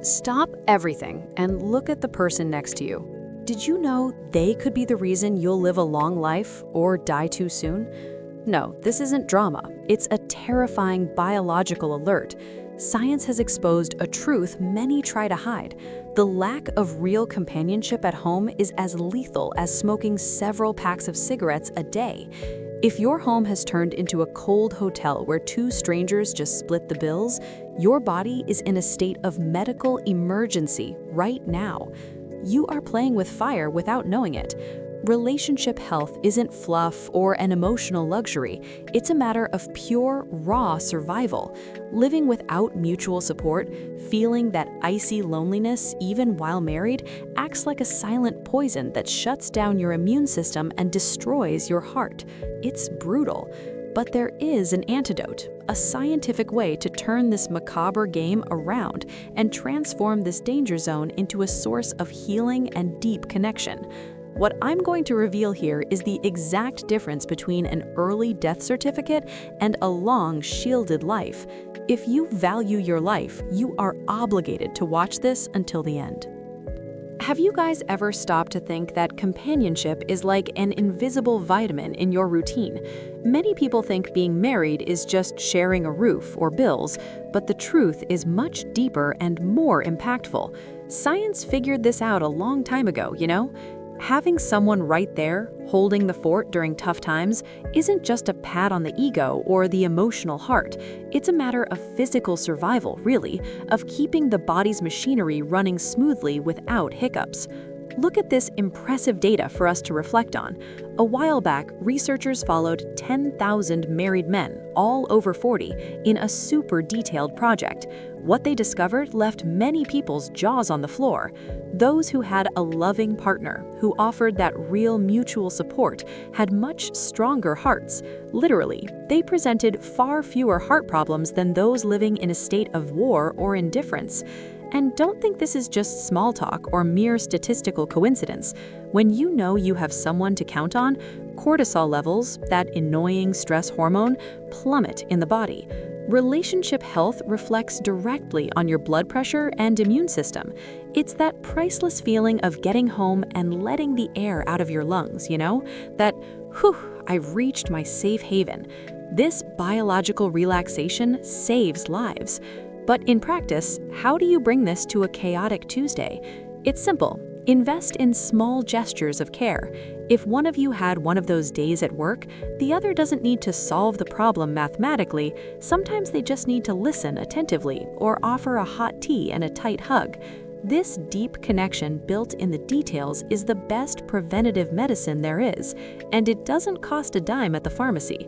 Stop everything and look at the person next to you. Did you know they could be the reason you'll live a long life or die too soon? No, this isn't drama. It's a terrifying biological alert. Science has exposed a truth many try to hide. The lack of real companionship at home is as lethal as smoking several packs of cigarettes a day. If your home has turned into a cold hotel where two strangers just split the bills, your body is in a state of medical emergency right now. You are playing with fire without knowing it. Relationship health isn't fluff or an emotional luxury. It's a matter of pure, raw survival. Living without mutual support, feeling that icy loneliness even while married, acts like a silent poison that shuts down your immune system and destroys your heart. It's brutal. But there is an antidote, a scientific way to turn this macabre game around and transform this danger zone into a source of healing and deep connection. What I'm going to reveal here is the exact difference between an early death certificate and a long, shielded life. If you value your life, you are obligated to watch this until the end. Have you guys ever stopped to think that companionship is like an invisible vitamin in your routine? Many people think being married is just sharing a roof or bills, but the truth is much deeper and more impactful. Science figured this out a long time ago, you know? Having someone right there, holding the fort during tough times, isn't just a pat on the ego or the emotional heart. It's a matter of physical survival, really, of keeping the body's machinery running smoothly without hiccups. Look at this impressive data for us to reflect on. A while back, researchers followed 10,000 married men, all over 40, in a super detailed project. What they discovered left many people's jaws on the floor. Those who had a loving partner, who offered that real mutual support, had much stronger hearts. Literally, they presented far fewer heart problems than those living in a state of war or indifference. And don't think this is just small talk or mere statistical coincidence. When you know you have someone to count on, cortisol levels, that annoying stress hormone, plummet in the body. Relationship health reflects directly on your blood pressure and immune system. It's that priceless feeling of getting home and letting the air out of your lungs, you know? That, whew, I've reached my safe haven. This biological relaxation saves lives. But in practice, how do you bring this to a chaotic Tuesday? It's simple. Invest in small gestures of care. If one of you had one of those days at work, the other doesn't need to solve the problem mathematically. Sometimes they just need to listen attentively or offer a hot tea and a tight hug. This deep connection built in the details is the best preventative medicine there is, and it doesn't cost a dime at the pharmacy.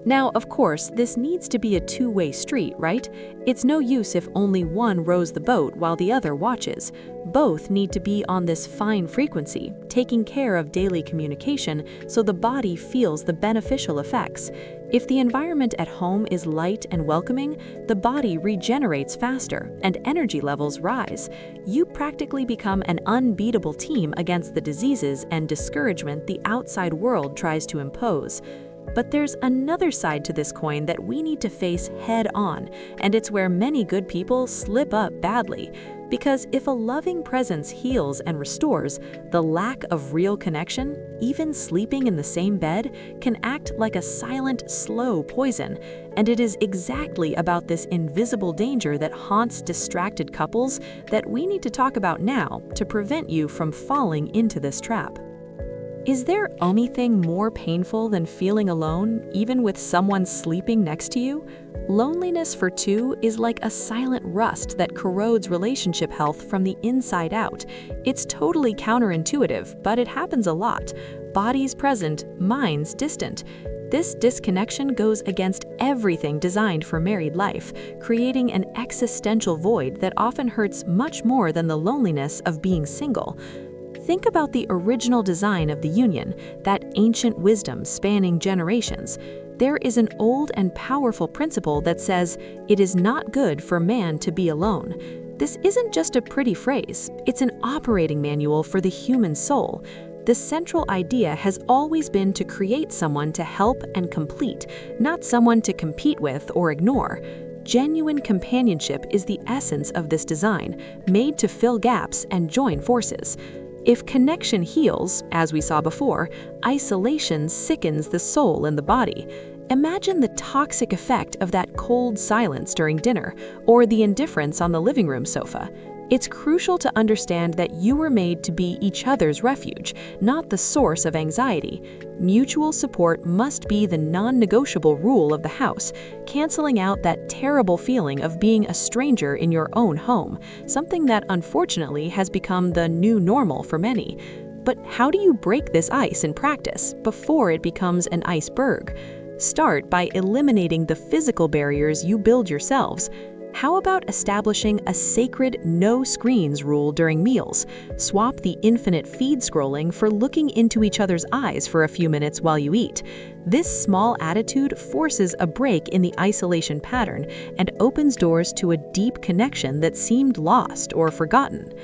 Now, of course, this needs to be a two-way street, right? It's no use if only one rows the boat while the other watches. Both need to be on this fine frequency, taking care of daily communication so the body feels the beneficial effects. If the environment at home is light and welcoming, the body regenerates faster and energy levels rise. You practically become an unbeatable team against the diseases and discouragement the outside world tries to impose. But there's another side to this coin that we need to face head on, and it's where many good people slip up badly. Because if a loving presence heals and restores, the lack of real connection, even sleeping in the same bed, can act like a silent, slow poison. And it is exactly about this invisible danger that haunts distracted couples that we need to talk about now to prevent you from falling into this trap. Is there anything more painful than feeling alone, even with someone sleeping next to you? Loneliness for two is like a silent rust that corrodes relationship health from the inside out. It's totally counterintuitive, but it happens a lot. Bodies present, minds distant. This disconnection goes against everything designed for married life, creating an existential void that often hurts much more than the loneliness of being single. Think about the original design of the union, that ancient wisdom spanning generations. There is an old and powerful principle that says, "It is not good for man to be alone." This isn't just a pretty phrase, it's an operating manual for the human soul. The central idea has always been to create someone to help and complete, not someone to compete with or ignore. Genuine companionship is the essence of this design, made to fill gaps and join forces. If connection heals, as we saw before, isolation sickens the soul and the body. Imagine the toxic effect of that cold silence during dinner or the indifference on the living room sofa. It's crucial to understand that you were made to be each other's refuge, not the source of anxiety. Mutual support must be the non-negotiable rule of the house, canceling out that terrible feeling of being a stranger in your own home, something that unfortunately has become the new normal for many. But how do you break this ice in practice before it becomes an iceberg? Start by eliminating the physical barriers you build yourselves. How about establishing a sacred no screens rule during meals? Swap the infinite feed scrolling for looking into each other's eyes for a few minutes while you eat. This small attitude forces a break in the isolation pattern and opens doors to a deep connection that seemed lost or forgotten.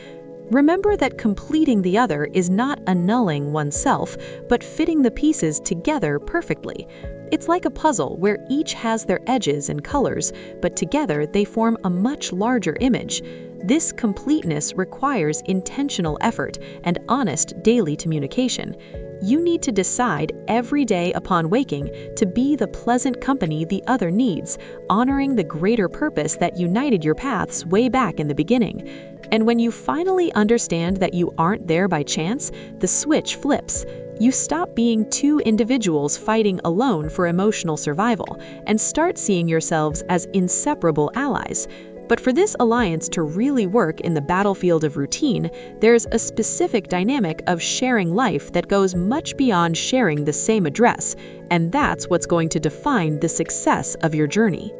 Remember that completing the other is not annulling oneself, but fitting the pieces together perfectly. It's like a puzzle where each has their edges and colors, but together they form a much larger image. This completeness requires intentional effort and honest daily communication. You need to decide every day upon waking to be the pleasant company the other needs, honoring the greater purpose that united your paths way back in the beginning. And when you finally understand that you aren't there by chance, the switch flips. You stop being two individuals fighting alone for emotional survival and start seeing yourselves as inseparable allies. But for this alliance to really work in the battlefield of routine, there's a specific dynamic of sharing life that goes much beyond sharing the same address, and that's what's going to define the success of your journey.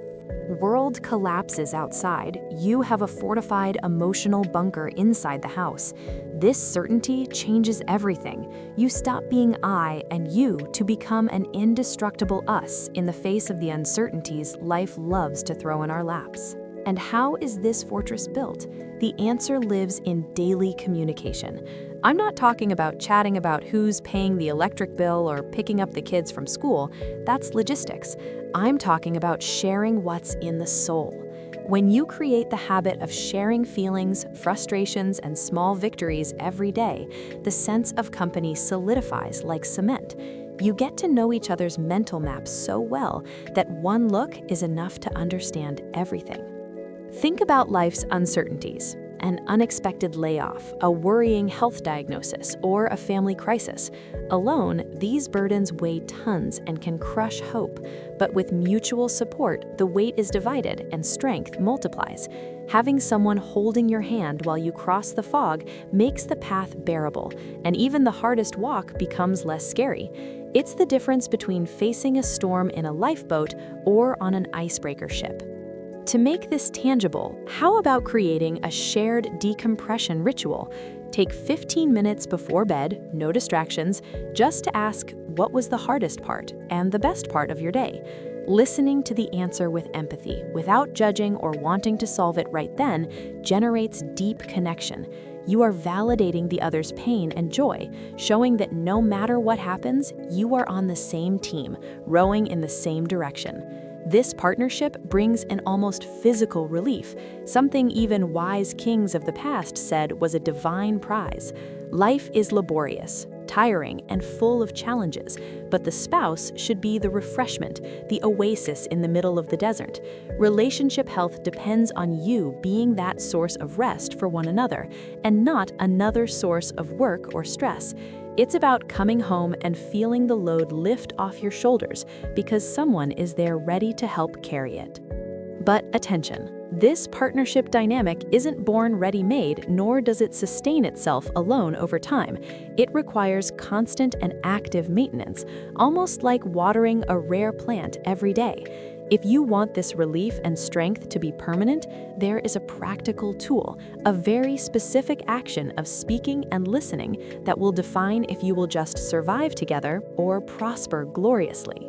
World collapses outside, you have a fortified emotional bunker inside the house. This certainty changes everything. You stop being I and you to become an indestructible us in the face of the uncertainties life loves to throw in our laps. And how is this fortress built? The answer lives in daily communication. I'm not talking about chatting about who's paying the electric bill or picking up the kids from school. That's logistics. I'm talking about sharing what's in the soul. When you create the habit of sharing feelings, frustrations, and small victories every day, the sense of company solidifies like cement. You get to know each other's mental maps so well that one look is enough to understand everything. Think about life's uncertainties. An unexpected layoff, a worrying health diagnosis, or a family crisis. Alone, these burdens weigh tons and can crush hope. But with mutual support, the weight is divided and strength multiplies. Having someone holding your hand while you cross the fog makes the path bearable, and even the hardest walk becomes less scary. It's the difference between facing a storm in a lifeboat or on an icebreaker ship. To make this tangible, how about creating a shared decompression ritual? Take 15 minutes before bed, no distractions, just to ask what was the hardest part and the best part of your day. Listening to the answer with empathy, without judging or wanting to solve it right then, generates deep connection. You are validating the other's pain and joy, showing that no matter what happens, you are on the same team, rowing in the same direction. This partnership brings an almost physical relief, something even wise kings of the past said was a divine prize. Life is laborious, tiring, and full of challenges, but the spouse should be the refreshment, the oasis in the middle of the desert. Relationship health depends on you being that source of rest for one another, and not another source of work or stress. It's about coming home and feeling the load lift off your shoulders because someone is there ready to help carry it. But attention, this partnership dynamic isn't born ready-made, nor does it sustain itself alone over time. It requires constant and active maintenance, almost like watering a rare plant every day. If you want this relief and strength to be permanent, there is a practical tool, a very specific action of speaking and listening that will define if you will just survive together or prosper gloriously.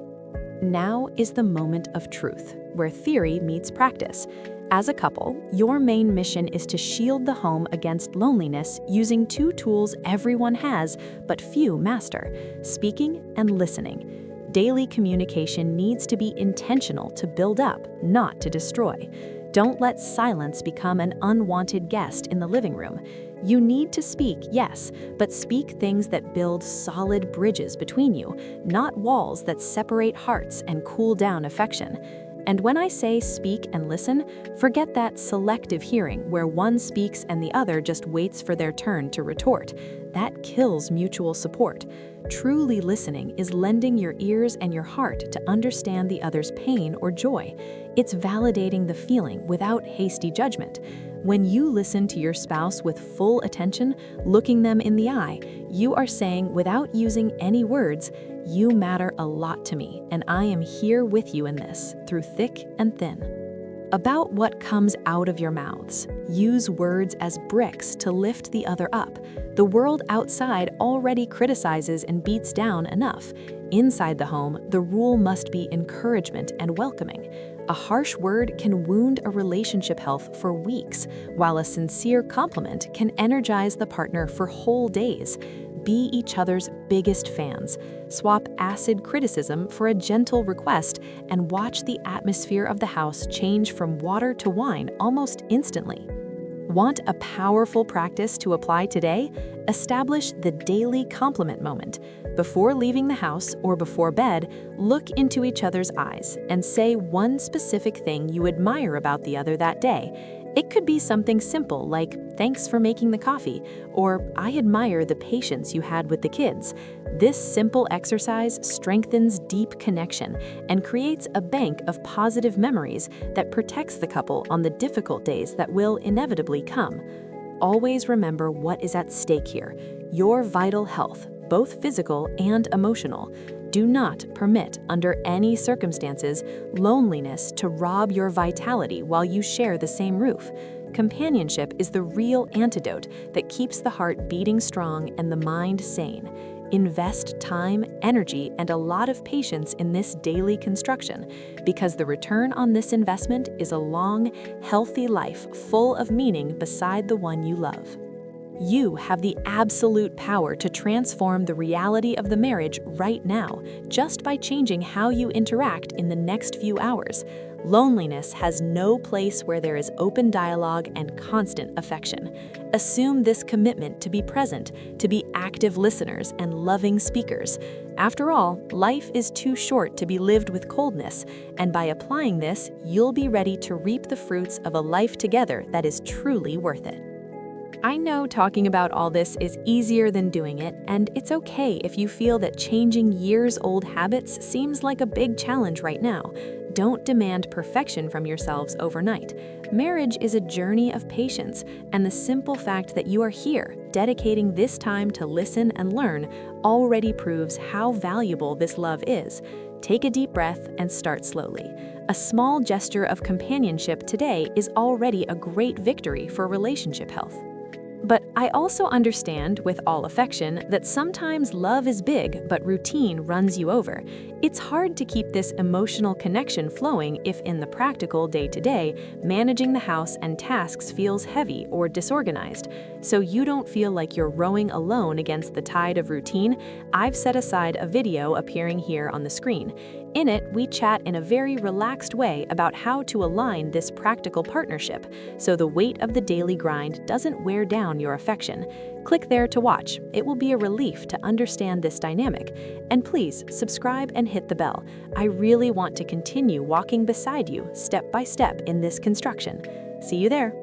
Now is the moment of truth, where theory meets practice. As a couple, your main mission is to shield the home against loneliness using two tools everyone has, but few master: speaking and listening. Daily communication needs to be intentional to build up, not to destroy. Don't let silence become an unwanted guest in the living room. You need to speak, yes, but speak things that build solid bridges between you, not walls that separate hearts and cool down affection. And when I say speak and listen, forget that selective hearing where one speaks and the other just waits for their turn to retort. That kills mutual support. Truly listening is lending your ears and your heart to understand the other's pain or joy. It's validating the feeling without hasty judgment. When you listen to your spouse with full attention, looking them in the eye, you are saying without using any words, "You matter a lot to me, and I am here with you in this, through thick and thin." About what comes out of your mouths. Use words as bricks to lift the other up. The world outside already criticizes and beats down enough. Inside the home, the rule must be encouragement and welcoming. A harsh word can wound a relationship health for weeks, while a sincere compliment can energize the partner for whole days. Be each other's biggest fans. Swap acid criticism for a gentle request and watch the atmosphere of the house change from water to wine almost instantly. Want a powerful practice to apply today? Establish the daily compliment moment. Before leaving the house or before bed, look into each other's eyes and say one specific thing you admire about the other that day. It could be something simple like, "Thanks for making the coffee," or "I admire the patience you had with the kids." This simple exercise strengthens deep connection and creates a bank of positive memories that protects the couple on the difficult days that will inevitably come. Always remember what is at stake here: your vital health, both physical and emotional. Do not permit, under any circumstances, loneliness to rob your vitality while you share the same roof. Companionship is the real antidote that keeps the heart beating strong and the mind sane. Invest time, energy, and a lot of patience in this daily construction, because the return on this investment is a long, healthy life full of meaning beside the one you love. You have the absolute power to transform the reality of the marriage right now, just by changing how you interact in the next few hours. Loneliness has no place where there is open dialogue and constant affection. Assume this commitment to be present, to be active listeners and loving speakers. After all, life is too short to be lived with coldness, and by applying this, you'll be ready to reap the fruits of a life together that is truly worth it. I know talking about all this is easier than doing it, and it's okay if you feel that changing years-old habits seems like a big challenge right now. Don't demand perfection from yourselves overnight. Marriage is a journey of patience, and the simple fact that you are here, dedicating this time to listen and learn, already proves how valuable this love is. Take a deep breath and start slowly. A small gesture of companionship today is already a great victory for relationship health. But I also understand, with all affection, that sometimes love is big, but routine runs you over. It's hard to keep this emotional connection flowing if in the practical day-to-day, managing the house and tasks feels heavy or disorganized. So you don't feel like you're rowing alone against the tide of routine, I've set aside a video appearing here on the screen. In it, we chat in a very relaxed way about how to align this practical partnership, so the weight of the daily grind doesn't wear down your affection. Click there to watch. It will be a relief to understand this dynamic. And please, subscribe and hit the bell. I really want to continue walking beside you, step by step, in this construction. See you there.